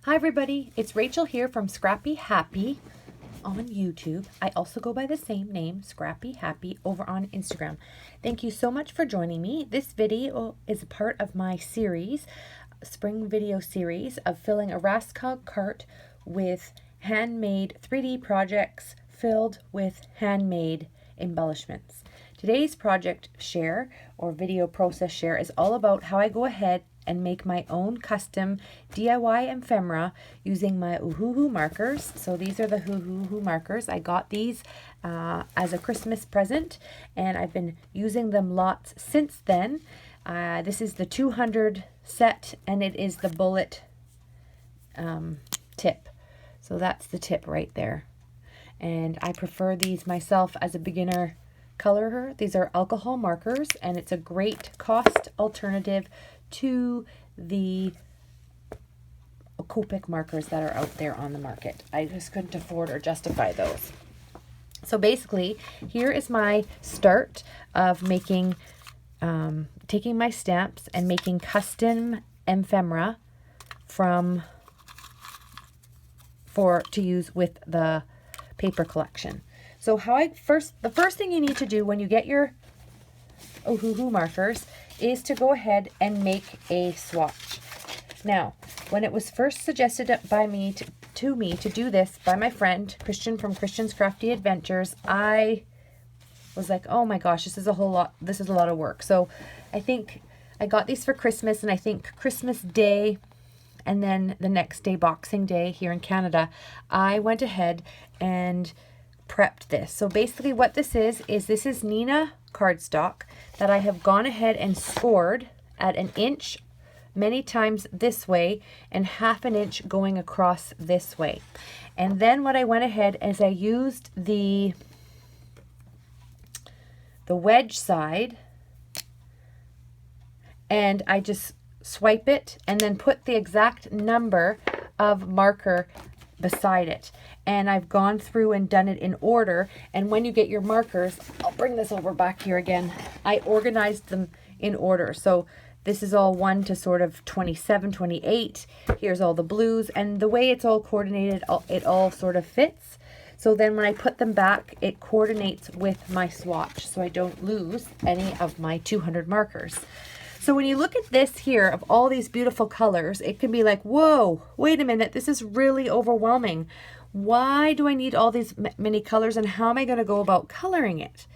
Hi everybody, it's Rachel here from Scrappy Happy on YouTube. I also go by the same name, Scrappy Happy, over on Instagram. Thank you so much for joining me. This video is a part of my series, spring video series of filling a Raskog cart with handmade 3D projects filled with handmade embellishments. Today's project share or video process share is all about how I go ahead and make my own custom DIY ephemera using my Ohuhu markers. So these are the Ohuhu markers. I got these as a Christmas present and I've been using them lots since then. This is the 200 set and it is the bullet tip. So that's the tip right there. And I prefer these myself as a beginner colorer. These are alcohol markers and it's a great cost alternative to the Copics markers that are out there on the market. I just couldn't afford or justify those. So basically, here is my start of making, taking my stamps and making custom ephemera to use with the paper collection. So the first thing you need to do when you get your Ohuhu markers is to go ahead and make a swatch. Now, when it was first suggested by me to do this by my friend Christian from Christian's Crafty Adventures, I was like, oh my gosh, this is a lot of work. So I think I got these for Christmas, and I think Christmas Day and then the next day, Boxing Day here in Canada, I went ahead and prepped this. So basically what this is Nina cardstock that I have gone ahead and scored at 1 inch many times this way and 1/2 inch going across this way. And then what I went ahead is I used the wedge side and I just swipe it and then put the exact number of marker beside it. And I've gone through and done it in order. And when you get your markers, I'll bring this over back here again. I organized them in order. So this is all 1 to sort of 27, 28. Here's all the blues. And the way it's all coordinated, it all sort of fits. So then when I put them back, it coordinates with my swatch. So I don't lose any of my 200 markers. So when you look at this here of all these beautiful colors, it can be like, whoa, wait a minute, this is really overwhelming. Why do I need all these many colors and how am I going to go about coloring it?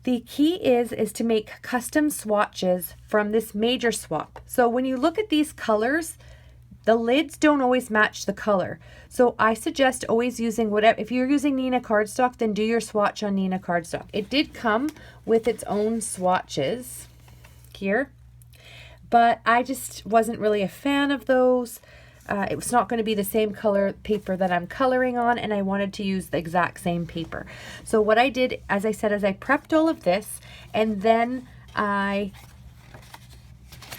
The key is to make custom swatches from this major swap. So when you look at these colors, the lids don't always match the color. So I suggest always using whatever, if you're using Nina cardstock, then do your swatch on Nina cardstock. It did come with its own swatches here, but I just wasn't really a fan of those. It was not going to be the same color paper that I'm coloring on, and I wanted to use the exact same paper. So what I did, as I said, is I prepped all of this and then I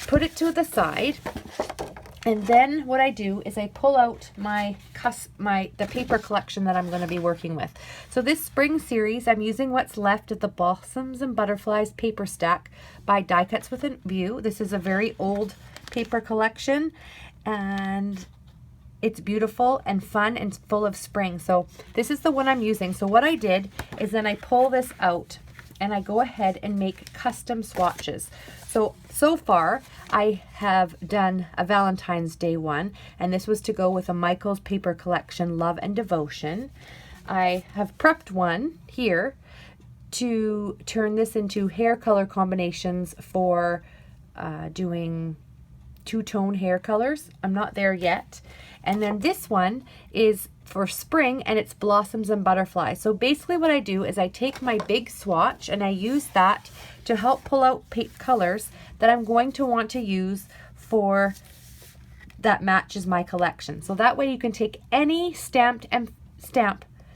put it to the side. And then what I do is I pull out the paper collection that I'm going to be working with. So this spring series, I'm using what's left of the Blossoms and Butterflies paper stack by Die Cuts with a View. This is a very old paper collection and it's beautiful and fun and full of spring. So this is the one I'm using. So what I did is then I pull this out and I go ahead and make custom swatches. So far I have done a Valentine's Day one, and this was to go with a Michael's paper collection, Love and Devotion. I have prepped one here to turn this into hair color combinations for doing two-tone hair colors. I'm not there yet. And then this one is for spring and it's Blossoms and Butterflies. So basically what I do is I take my big swatch and I use that to help pull out colors that I'm going to want to use for that matches my collection. So that way you can take any stamp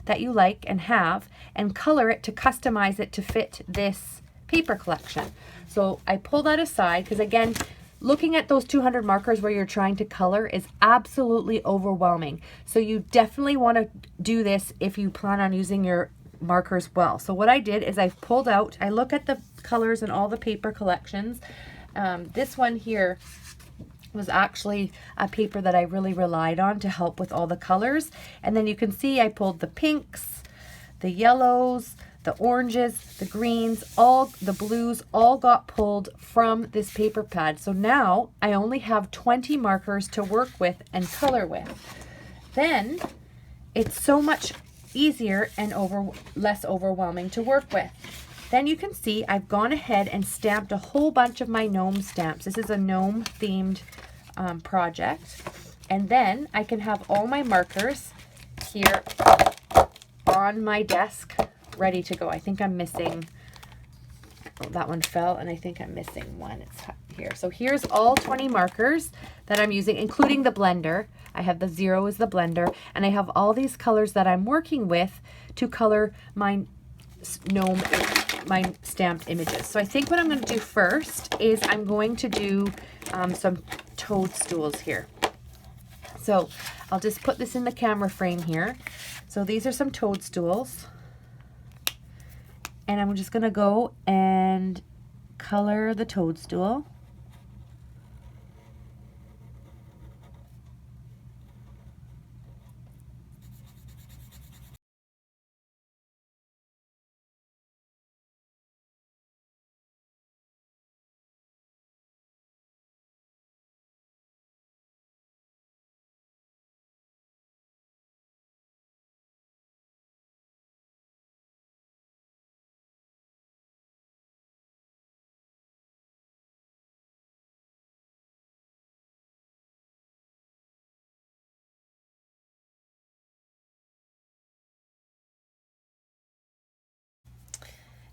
that you like and have and color it to customize it to fit this paper collection. So I pull that aside because, again, looking at those 200 markers where you're trying to color is absolutely overwhelming. So you definitely want to do this if you plan on using your markers well. So what I did is I pulled out, I look at the colors in all the paper collections. This one here was actually a paper that I really relied on to help with all the colors. And then you can see I pulled the pinks, the yellows, the oranges, the greens, all the blues, all got pulled from this paper pad. So now I only have 20 markers to work with and color with. Then it's so much easier and less overwhelming to work with. Then you can see I've gone ahead and stamped a whole bunch of my gnome stamps. This is a gnome themed project. And then I can have all my markers here on my desk ready to go. I think I'm missing, oh, that one fell, and I think I'm missing one. It's here. So here's all 20 markers that I'm using, including the blender. I have the 0 as the blender, and I have all these colors that I'm working with to color my gnome, my stamped images. So I think what I'm going to do first is I'm going to do some toadstools here. So I'll just put this in the camera frame here. So these are some toadstools. And I'm just going to go and color the toadstool.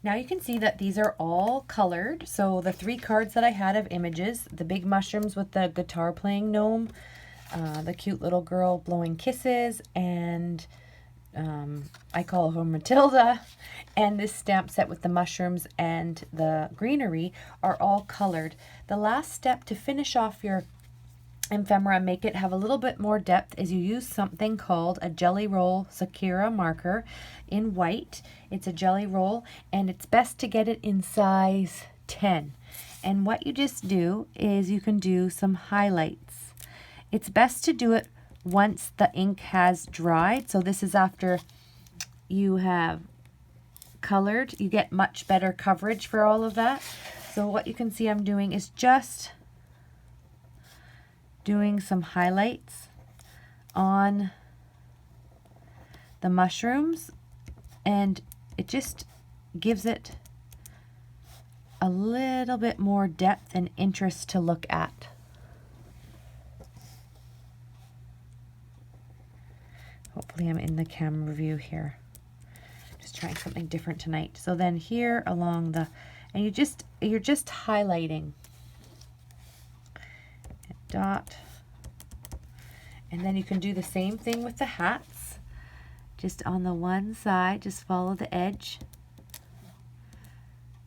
Now you can see that these are all colored. So the 3 cards that I had of images, the big mushrooms with the guitar playing gnome, the cute little girl blowing kisses, and I call her Matilda, and this stamp set with the mushrooms and the greenery are all colored. The last step to finish off your ephemera, make it have a little bit more depth, is you use something called a Jelly Roll Sakura marker in white. It's a jelly roll, and it's best to get it in size 10. And what you just do is you can do some highlights. It's best to do it once the ink has dried. So this is after you have colored. You get much better coverage for all of that. So what you can see I'm doing is just doing some highlights on the mushrooms, and it just gives it a little bit more depth and interest to look at. Hopefully I'm in the camera view here. Just trying something different tonight. So then here along the, and you're just highlighting. Dot. And then you can do the same thing with the hats. Just on the one side, just follow the edge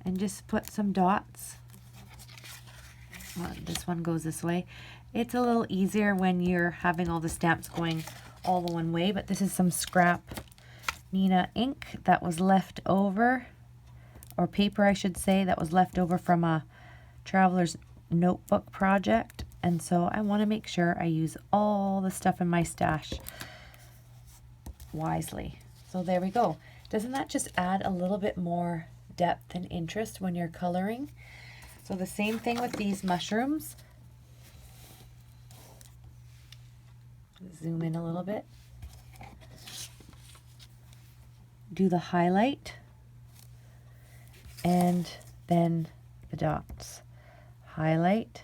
and just put some dots. Well, this one goes this way. It's a little easier when you're having all the stamps going all the one way, but this is some scrap Nina ink that was left over, or paper I should say, that was left over from a traveler's notebook project. And so I want to make sure I use all the stuff in my stash wisely. So there we go. Doesn't that just add a little bit more depth and interest when you're coloring? So the same thing with these mushrooms. Zoom in a little bit. Do the highlight and then the dots. Highlight,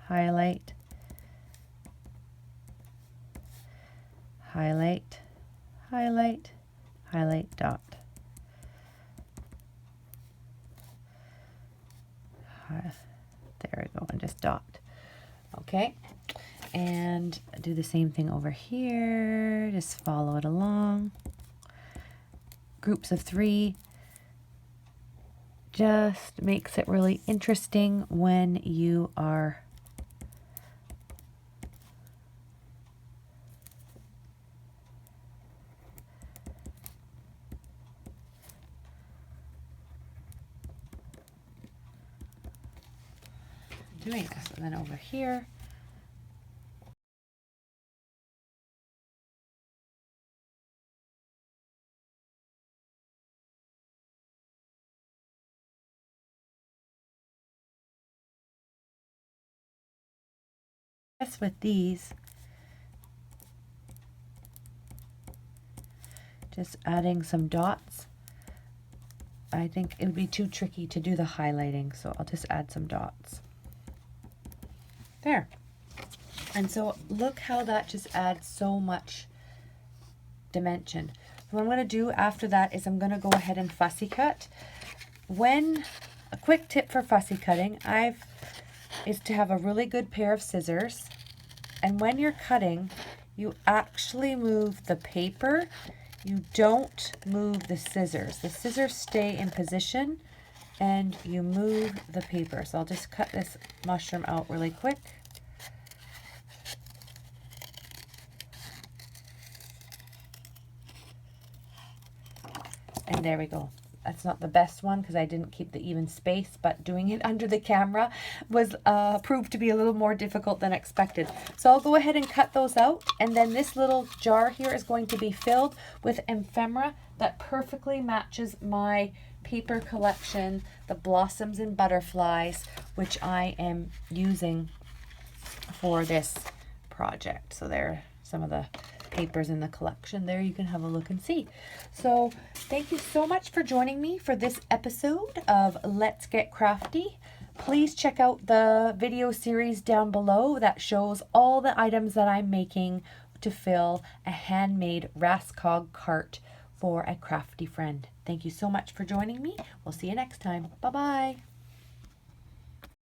highlight, highlight, highlight, highlight, dot. There we go, and just dot. Okay, and do the same thing over here. Just follow it along. Groups of 3. Just makes it really interesting when you are doing this. And then over here, Yes, with these, just adding some dots. I think it would be too tricky to do the highlighting, so I'll just add some dots. There. And so look how that just adds so much dimension. What I'm going to do after that is I'm going to go ahead and fussy cut. A quick tip for fussy cutting is to have a really good pair of scissors, and when you're cutting, you actually move the paper. You don't move the scissors. The scissors stay in position and you move the paper. So I'll just cut this mushroom out really quick. And there we go. That's not the best one because I didn't keep the even space, but doing it under the camera was proved to be a little more difficult than expected. So I'll go ahead and cut those out, and then this little jar here is going to be filled with ephemera that perfectly matches my paper collection, the blossoms and butterflies, which I am using for this project. So there are some of the papers in the collection there. You can have a look and see. So thank you so much for joining me for this episode of Let's Get Crafty. Please check out the video series down below that shows all the items that I'm making to fill a handmade Raskog cart for a crafty friend. Thank you so much for joining me. We'll see you next time. Bye-bye.